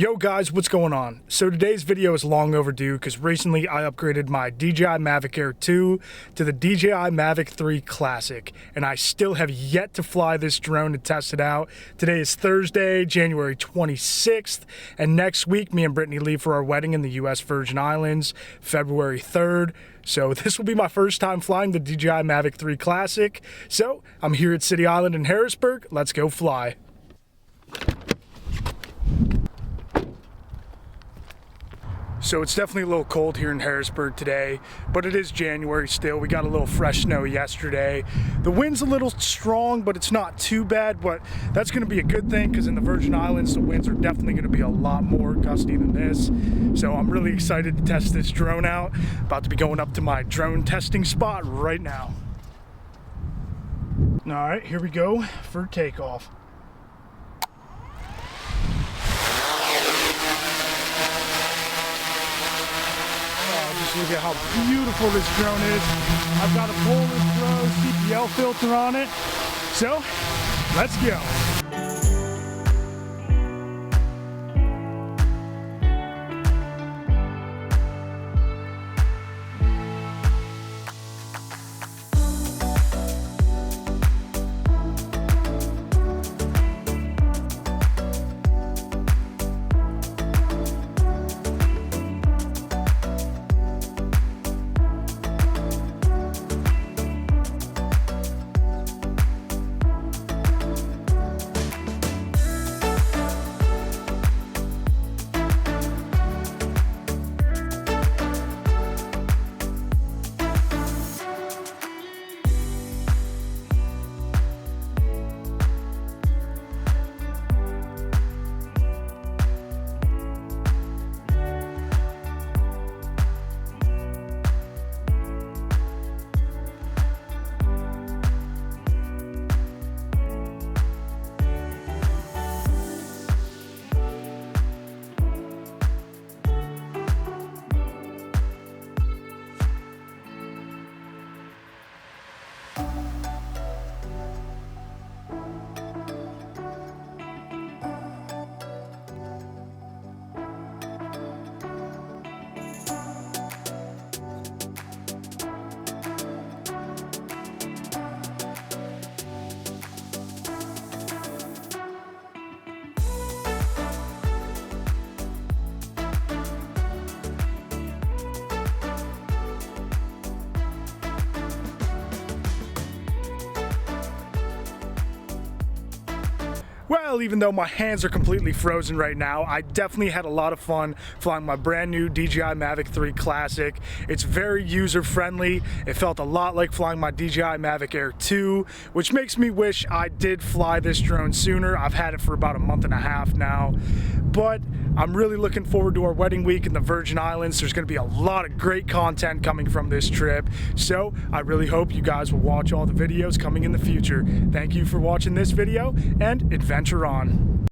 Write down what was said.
Yo guys, what's going on? So today's video is long overdue because recently I upgraded my DJI Mavic Air 2 to the DJI Mavic 3 Classic, and I still have yet to fly this drone to test it out. Today is Thursday, January 26th, and next week me and Brittany leave for our wedding in the US Virgin Islands, February 3rd. So this will be my first time flying the DJI Mavic 3 Classic. So I'm here at City Island in Harrisburg. Let's go fly. So it's definitely a little cold here in Harrisburg today, but it is January still. We got a little fresh snow yesterday. The wind's a little strong, but it's not too bad, but that's gonna be a good thing because in the Virgin Islands, the winds are definitely gonna be a lot more gusty than this. So I'm really excited to test this drone out. About to be going up to my drone testing spot right now. All right, here we go for takeoff. Look at how beautiful this drone is. I've got a Polar Pro CPL filter on it. So, let's go. Well, even though my hands are completely frozen right now, I definitely had a lot of fun flying my brand new DJI Mavic 3 Classic. It's very user-friendly. It felt a lot like flying my DJI Mavic Air 2, which makes me wish I did fly this drone sooner. I've had it for about a month and a half now, but I'm really looking forward to our wedding week in the Virgin Islands. There's gonna be a lot of great content coming from this trip, so I really hope you guys will watch all the videos coming in the future. Thank you for watching this video, and adventure on.